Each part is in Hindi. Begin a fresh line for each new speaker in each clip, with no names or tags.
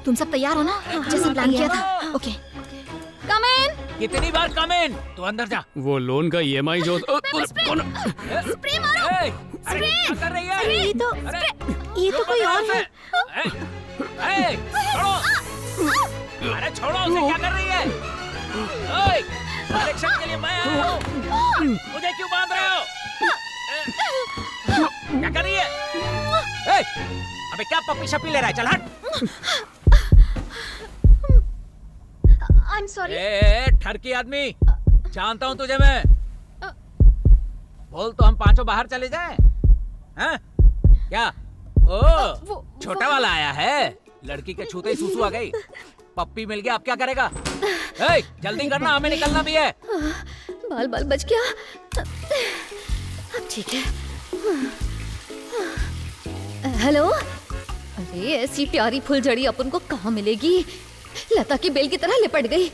तुम सब तैयार हो ना? जैसे प्लान किया था। ओके। कम इन।
कितनी बार कम इन? तू अंदर जा।
वो लोन का EMI जो
स्प्रे मारो।
अरे क्या कर रही है?
ये तो कोई और है।
छोड़ो। अरे छोड़ो उसे, क्या कर रही है? ओए, इलेक्शन के लिए मैं आया हूँ। मुझे क्यों बांध रहे हो? क्या कर रही है? अबे क्या पप्पी शप्पी ले रहा है? चल हट।
I am sorry.
ठरकी आदमी, जानता हूँ तुझे मैं। बोल तो हम पांचों बाहर चले जाएं? हैं? क्या? ओ, छोटा वाला आया है। लड़की के छूते ही सूसू आ गई। पप्पी मिल गया, अब क्या करेगा? जल्दी करना, हमें निकलना भी है।
बाल बाल बच गया। अब ठीक है। हेलो। अरे ऐसी प्यारी फुलझड़ी अपन को कहाँ मिलेगी? लता की बेल की तरह लिपट गई।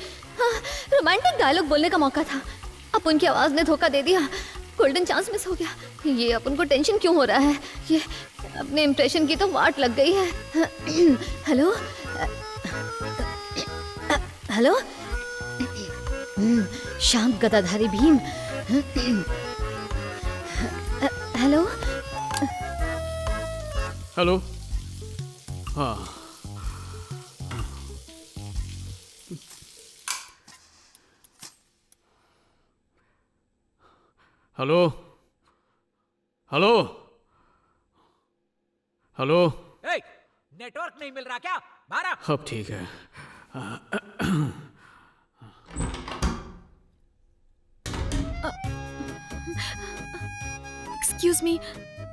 रोमांटिक डायलॉग बोलने का मौका था, अपन की आवाज ने धोखा दे दिया। गोल्डन चांस मिस हो गया। ये अपन को टेंशन क्यों हो रहा है? ये अपने इम्प्रेशन की तो वाट लग गई है। Hello hello. शाम गदाधारी भीम। Hello
hello. हाँ, हेलो हेलो हेलो।
नेटवर्क नहीं मिल रहा क्या? बाहर।
अब ठीक है।
एक्सक्यूज मी,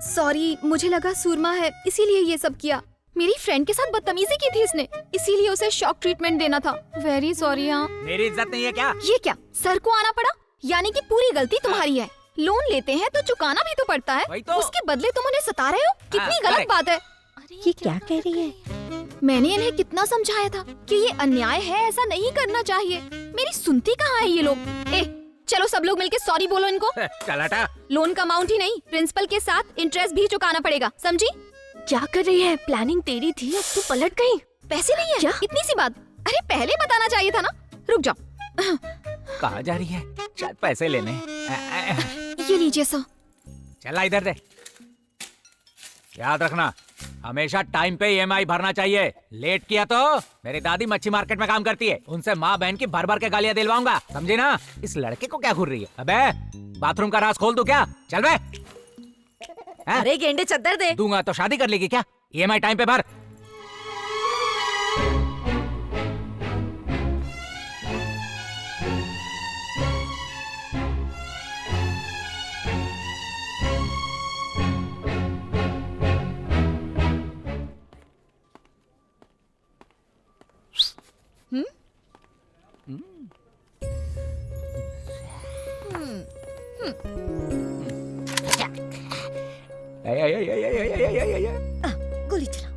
सॉरी, मुझे लगा सूरमा है इसीलिए ये सब किया। मेरी फ्रेंड के साथ बदतमीजी की थी इसने, इसीलिए उसे शॉक ट्रीटमेंट देना था। Very sorry. हाँ,
मेरी इज्जत नहीं है क्या?
ये क्या सर को आना पड़ा? यानी कि पूरी गलती तुम्हारी है। लोन लेते हैं तो चुकाना भी तो पड़ता है।
वही तो।
उसके बदले तुम उन्हें सता रहे हो। कितनी गलत बात है।
ये क्या कह रही है?
मैंने इन्हें कितना समझाया था कि ये अन्याय है, ऐसा नहीं करना चाहिए। मेरी सुनती कहाँ है ये लोग? चलो सब लोग मिलके सॉरी बोलो इनको।
चल हटा।
लोन का अमाउंट ही नहीं, प्रिंसिपल के साथ इंटरेस्ट भी चुकाना पड़ेगा, समझी?
क्या कर रही है? प्लानिंग तेरी थी, अब तू पलट गई।
पैसे नहीं है क्या? इतनी सी बात। अरे पहले बताना चाहिए था ना। रुक जाओ।
कहाँ जा रही है? शायद पैसे लेने।
ये लीजिए सर।
चला इधर दे। याद रखना, हमेशा टाइम पे EMI भरना चाहिए। लेट किया तो मेरी दादी मच्छी मार्केट में काम करती है, उनसे माँ बहन की भर भर के गालियाँ दिलवाऊंगा, समझी ना? इस लड़के को क्या घूर रही है? अबे बाथरूम का राज खोल दूं क्या? चल बे।
अरे गेंडे चद्दर दे।
दूंगा तो शादी कर लेगी क्या? EMI टाइम पे भर।
गोली चलाओ।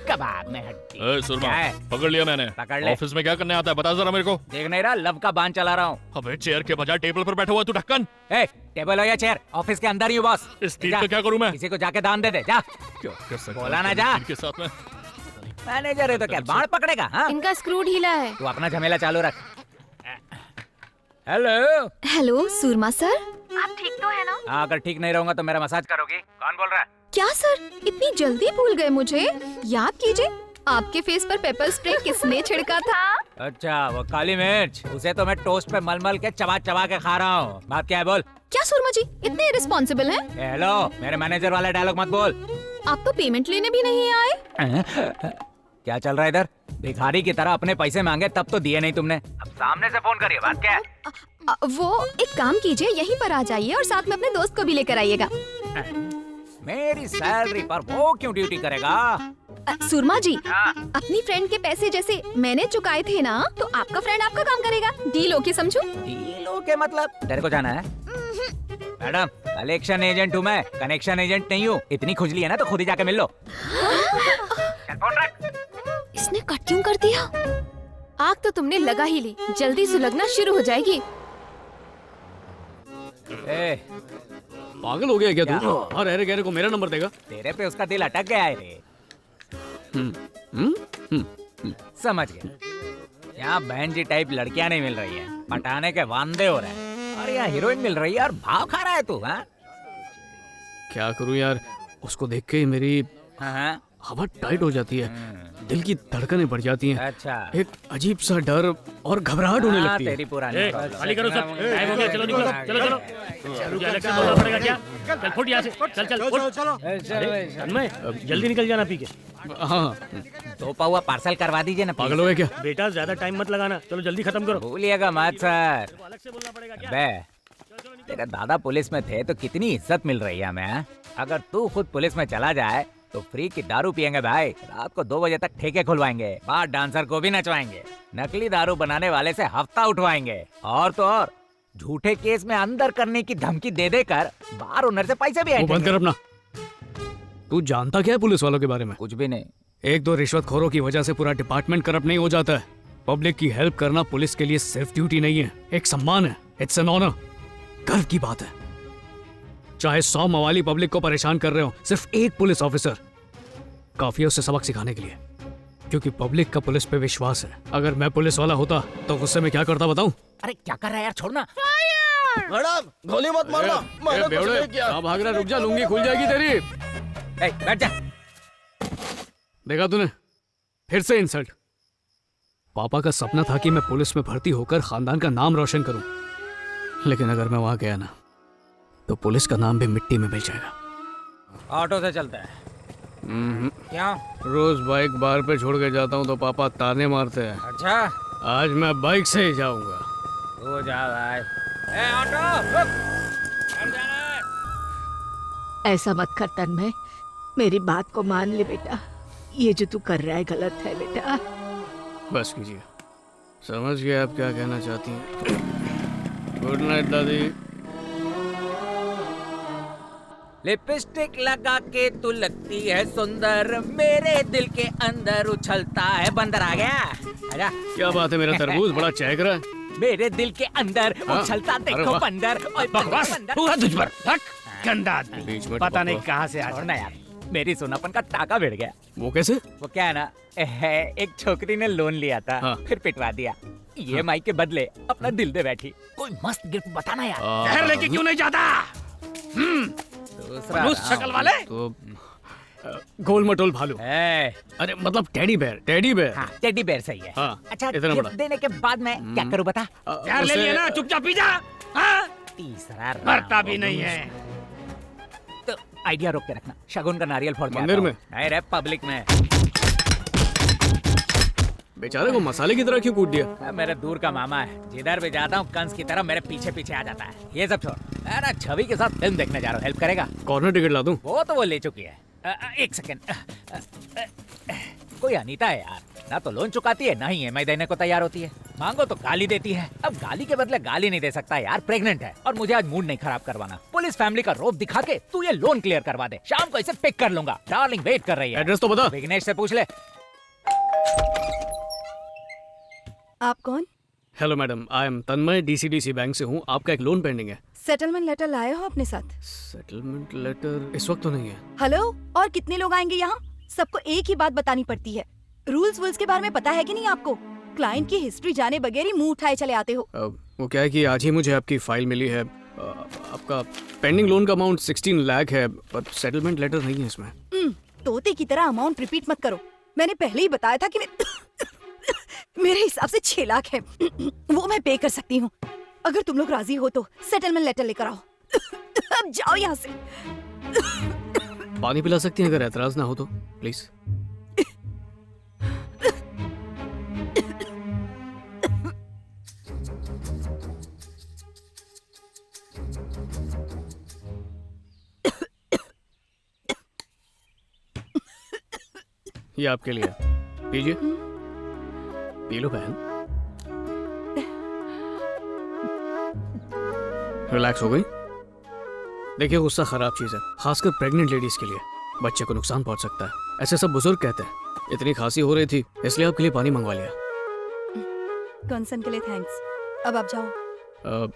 कबाब में हड्डी।
सुरमा,
क्या है?
पकड़ लिया मैंने।
पकड़ ले।
ऑफिस में क्या करने आता है बता जरा मेरे को।
देख नहीं रहा, लव का बांध चला रहा हूँ।
अबे चेयर के बजाय टेबल पर बैठा हुआ तू ढक्कन।
टेबल हो या चेयर, ऑफिस के अंदर ही हूँ बॉस।
इस स्टील का क्या करूँ मैं?
किसी को जाके दान दे दे जा।
क्या कर सकता
बोला ना जा।
के साथ में
मैनेजर है तो क्या बाढ़ पकड़ेगा? हाँ,
इनका स्क्रू ढीला है।
तू अपना झमेला चालू रख। हेलो।
हेलो सूरमा सर, आप ठीक तो है ना?
हाँ, अगर ठीक नहीं रहूंगा तो मेरा मसाज करोगी? कौन बोल रहा है?
क्या सर, इतनी जल्दी भूल गए मुझे? याद कीजिए, आपके फेस पर पेपर स्प्रे किसने छिड़का था?
अच्छा, वो काली मिर्च, उसे तो मैं टोस्ट पे मल मल के चबा चबा के खा रहा हूँ। बात क्या है बोल?
क्या सूरमा जी इतने रिस्पॉन्सिबल हैं?
हेलो, मेरे मैनेजर वाला डायलॉग मत बोल।
आप तो पेमेंट लेने भी नहीं आए।
क्या चल रहा है इधर? भिखारी की तरह अपने पैसे मांगे तब तो दिए नहीं तुमने, अब सामने से फोन करिए। बात क्या है?
वो एक काम कीजिए, यहीं पर आ जाइए और साथ में अपने दोस्त को भी लेकर आइएगा।
मेरी सैलरी पर वो क्यों ड्यूटी करेगा?
सूरमा जी,
हाँ।
अपनी फ्रेंड के पैसे जैसे मैंने चुकाए थे ना, तो आपका फ्रेंड आपका काम करेगा। डील ओके समझो?
डील ओके मतलब? तेरे को जाना है? मैडम, कलेक्शन एजेंट हूँ मैं, कनेक्शन एजेंट नहीं हूँ। इतनी खुजली है ना तो खुद ही जाके मिल लो। चल फोन रख।
इसने कट क्यों कर दिया? आग तो तुमने लगा ही ली, जल्दी सुलगना शुरू हो जाएगी।
पागल हो गया क्या तू? और रहरे गहरे को मेरा नंबर देगा?
तेरे पे उसका दिल अटक गया है रे। समझ गया। यहाँ बहन जी टाइप लड़कियां नहीं मिल रही है, पटाने के वांदे हो रहे हैं, और यहाँ हीरोइन मिल रही है और भाव खा रहा है तू। हाँ
क्या करूं यार, उसको देख के मेरी
हाँ,
हवा टाइट हो जाती है, दिल की धड़कनें बढ़ जाती हैं,
अच्छा
एक अजीब सा डर और घबराहट होने
हाँ,
लगती है।
तेरी पुरानी
खाली करो सब, टाइम हो गया, चलो निकलो, चलो चलो। तुझे इलेक्शन बोलना पड़ेगा क्या? चल फुट यहाँ से, चल चल फुट। अरे तन्मय, जल्दी निकल जाना पी के।
हाँ,
दो पावा पार्सल करवा दीजिए ना,
पागल हो गए क्या?
बेटा ज्यादा टाइम मत लगाना, चलो जल्दी खत्म करो।
भूलिएगा मत सर।
अलग से बोलना पड़ेगा क्या?
बे तेरे दादा पुलिस में थे तो कितनी इज्जत मिल रही है हमें। अगर तू खुद पुलिस में चला जाए तो फ्री की दारू पियेंगे भाई, रात को 2 बजे तक ठेके खुलवाएंगे, बाहर डांसर को भी नचवाएंगे, नकली दारू बनाने वाले से हफ्ता उठवाएंगे, और तो और झूठे केस में अंदर करने की धमकी दे देकर बार ओनर से पैसे भी
वो बंद कर अपना। तू जानता क्या है पुलिस वालों के बारे में?
कुछ भी नहीं।
1-2 रिश्वतखोरों की वजह से पूरा डिपार्टमेंट करप्ट नहीं हो जाता है। पब्लिक की हेल्प करना पुलिस के लिए सिर्फ ड्यूटी नहीं है, एक सम्मान है। इट्स एन ऑनर, गर्व की बात है। चाहे 100 मवाली पब्लिक को परेशान कर रहे हो, सिर्फ एक पुलिस ऑफिसर काफी है उसे सबक सिखाने के लिए, क्योंकि पब्लिक का पुलिस पे विश्वास है। अगर मैं पुलिस वाला होता तो गुस्से में क्या करता बताऊं?
अरे क्या कर रहा है यार, छोड़ना।
मैडम गोली मत मारना, मैंने कुछ नहीं किया।
कहाँ भाग रहा? रुक जा, लुंगी खुल जाएगी तेरी।
ए, बैठ जा।
देखा तूने, फिर से इंसल्ट। पापा का सपना था कि मैं पुलिस में भर्ती होकर खानदान का नाम रोशन करूं, लेकिन अगर मैं वहां गया ना तो पुलिस का नाम भी मिट्टी में मिल जाएगा।
ऑटो से चलता है क्या?
रोज बाइक बार पे छोड़ के जाता हूँ तो पापा ताने मारते हैं।
अच्छा
आज मैं बाइक से ही जाऊंगा।
हो जा भाई। ए ऑटो रुक, घर जाना है।
ऐसा मत कर तन्मय, मेरी बात को मान ले बेटा, ये जो तू कर रहा है गलत है बेटा।
बस कीजिए, समझ गए आप क्या कहना चाहती हैं। गुड नाइट दादी।
लिपस्टिक लगा के तू लगती है सुंदर, मेरे दिल के अंदर उछलता है बंदर। आ गया, आजा।
क्या बात है, मेरा तरबूज बड़ा चहक रहा है।
मेरे दिल के अंदर
हाँ?
उछलता
अरे
देखो
वाह।
बंदर। ओए
बकवास
बंदर।
हुआ तुझ पर, हक, गंदा आदमी,
बीच में
पता नहीं
टपकवा।
कहाँ से आ
छोड़ना यार, मेरी सोनापन का टाका भिड़ गया।
वो कैसे?
वो क्या है ना, एक छोकरी ने लोन लिया था,
हाँ।
फिर पिटवा दिया। EMI के बदले अपना दिल दे बैठी। कोई मस्त गिफ्ट बताना यार।
शहर लेके क्यों नहीं जाता?
दूसरा
उस शक्ल वाले?
तो गोल मटोल भालू।
ए,
अरे मतलब टेडी बेयर, टेडी बेयर।
हाँ टेडी बेयर सही है।
हाँ,
अच्छा
इतना
गिफ्ट
बड़ा।
देने के बाद मैं क्या करूँ बता?
शहर ले लिया ना, चुपचाप पी जा। हाँ?
तीसरा
मरता भी नहीं है।
तो आइडिया रोक के रखना, शगुन का नारियल फोड़ के
मंदिर
आता हूँ।
में?
नहीं रे, पब्लिक में।
बेचारे को मसाले की तरह क्यों कूट दिया?
मेरे दूर का मामा है, जिधर भी जाता हूँ कंस की तरह मेरे पीछे पीछे आ जाता है। ये सब छोड़, मैं छवि के साथ फिल्म देखने जा रहा हूँ, हेल्प करेगा?
कॉर्नर टिकट ला दूं?
वो तो वो ले चुकी है। एक सेकेंड, कोई अनीता है यार, ना तो लोन चुकाती है ना ही EMI देने को तैयार होती है। मांगो तो गाली देती है। अब गाली के बदले गाली नहीं दे सकता यार, प्रेग्नेंट है और मुझे आज मूड नहीं खराब करवाना। पुलिस फैमिली का रोप दिखा के तू ये लोन क्लियर करवा दे, शाम को इसे पिक कर लूंगा। डार्लिंग वेट कर रही है।
एड्रेस तो बता।
विघ्नेश से पूछ ले।
आप कौन?
Hello madam, I am Tanmay, DCDC bank से हूँ। आपका एक लोन पेंडिंग है।
सेटलमेंट लेटर लाए हो अपने साथ?
सेटलमेंट लेटर इस वक्त तो नहीं है।
हेलो, और कितने लोग आएंगे यहाँ? सबको एक ही बात बतानी पड़ती है। रूल्स वूल्स के बारे में पता है कि नहीं आपको? क्लाइंट की हिस्ट्री जाने बगैर ही मुंह उठाए चले आते हो।
वो क्या है कि आज ही मुझे आपकी फाइल मिली है। आपका पेंडिंग लोन का अमाउंट 16 लाख है, पर सेटलमेंट लेटर नहीं है इसमें।
तोते की तरह अमाउंट रिपीट मत करो। मैंने पहले ही बताया था कि मेरे हिसाब से 6 लाख है। वो मैं पे कर सकती हूँ। अगर तुम लोग राजी हो तो सेटलमेंट लेटर लेकर आओ। अब जाओ यहाँ से।
पानी पिला सकती हैं अगर एतराज ना हो तो, प्लीज। ये आपके लिए, पीजिए। पी लो बहन। रिलैक्स हो गई? देखिए गुस्सा खराब चीज है, खासकर प्रेग्नेंट लेडीज के लिए। बच्चे को नुकसान पहुंच सकता है, ऐसे सब बुजुर्ग कहते हैं। इतनी खांसी हो रही थी इसलिए आपके लिए पानी मंगवा लिया।
कंसर्न के लिए थैंक्स। अब आप जाओ।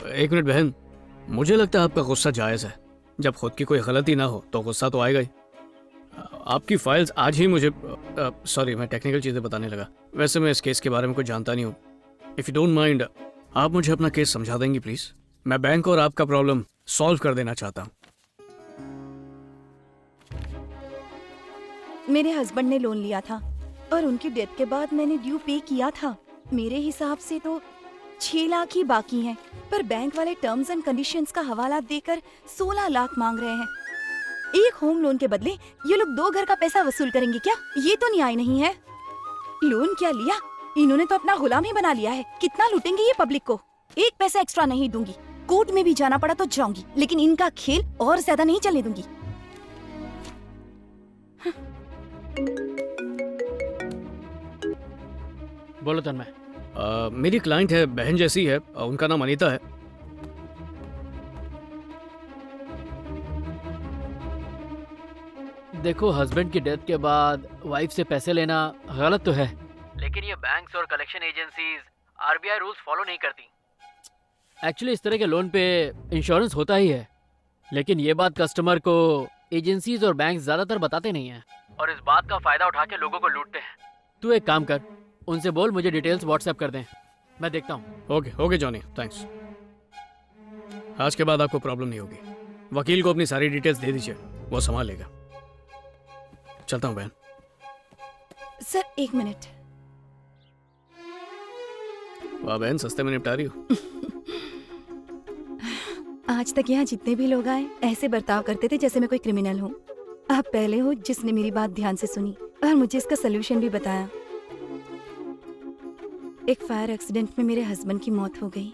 एक मिनट बहन, मुझे लगता है आपका गुस्सा जायज है। जब खुद की कोई गलती ना हो तो गुस्सा तो आएगा ही। आपकी फाइल्स आज ही मुझे सॉरी मैं टेक्निकल चीज़ें बताने लगा। वैसे मैं इस केस के बारे में कुछ जानता नहीं हूँ। इफ़ यू डोंट माइंड आप मुझे अपना केस समझा देंगी प्लीज़? मैं बैंक और आपका प्रॉब्लम सॉल्व कर देना चाहता हूँ।
मेरे हस्बैंड ने लोन लिया था और उनकी डेथ के बाद मैंने ड्यू पे किया था। मेरे हिसाब से तो 6 लाख ही बाकी हैं, पर बैंक वाले टर्म्स एंड कंडीशंस का हवाला देकर 16 लाख मांग रहे हैं। एक होम लोन के बदले ये लोग 2 घर का पैसा वसूल करेंगे क्या? ये तो न्याय नहीं है। लोन क्या लिया, इन्होंने तो अपना गुलाम ही बना लिया है। कितना लूटेंगे ये पब्लिक को? एक पैसा एक्स्ट्रा नहीं दूंगी। कोर्ट में भी जाना पड़ा तो जाऊंगी, लेकिन इनका खेल और ज्यादा नहीं चलने दूंगी।
बोलो तन्मय।
मेरी क्लाइंट है, बहन जैसी है, उनका नाम अनीता है।
देखो, हस्बैंड की डेथ के बाद वाइफ से पैसे लेना गलत तो है, लेकिन ये बैंक्स और collection agencies RBI rules follow नहीं करती। एक्चुअली इस तरह के लोन पे इंश्योरेंस होता ही है, लेकिन ये बात कस्टमर को एजेंसीज और बैंक ज्यादातर बताते नहीं हैं और इस बात का फायदा उठा के लोगों को लूटते हैं। तू एक काम कर, उनसे बोल मुझे डिटेल्स व्हाट्सएप कर दें, मैं देखता हूँ।
Okay Johnny, thanks. आज के बाद आपको प्रॉब्लम नहीं होगी। वकील को अपनी सारी डिटेल्स दे दीजिए, वो संभाल लेगा। चलता हूँ बहन।
Sir 1 minute.
वाह बहन, सस्ते में निपटा रही हो।
आज तक यहाँ जितने भी लोग आए ऐसे बर्ताव करते थे जैसे मैं कोई क्रिमिनल हूँ। आप पहले हो जिसने मेरी बात ध्यान से सुनी और मुझे इसका सलूशन भी बताया। एक फायर एक्सीडेंट में मेरे हस्बैंड की मौत हो गई।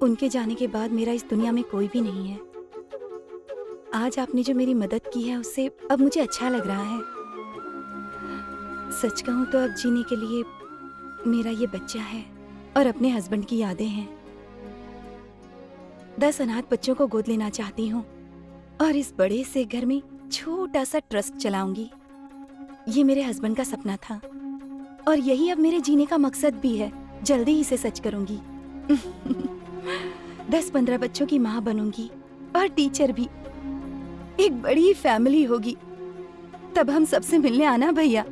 उनके जाने के बाद मेरा इस दुनिया में कोई भी नहीं है। आज आपने जो मेरी मदद की है उससे अब मुझे अच्छा लग रहा है। सच कहूँ तो अब जीने के लिए मेरा ये बच्चा है और अपने हस्बैंड की यादें हैं। 10 अनाथ बच्चों को गोद लेना चाहती हूँ और इस बड़े से घर में छोटा सा ट्रस्ट चलाऊंगी। ये मेरे हस्बैंड का सपना था और यही अब मेरे जीने का मकसद भी है। जल्दी ही इसे सच करूंगी। 10-15 बच्चों की माँ बनूंगी और टीचर भी। एक बड़ी फैमिली होगी। तब हम सबसे मिलने आना भैया।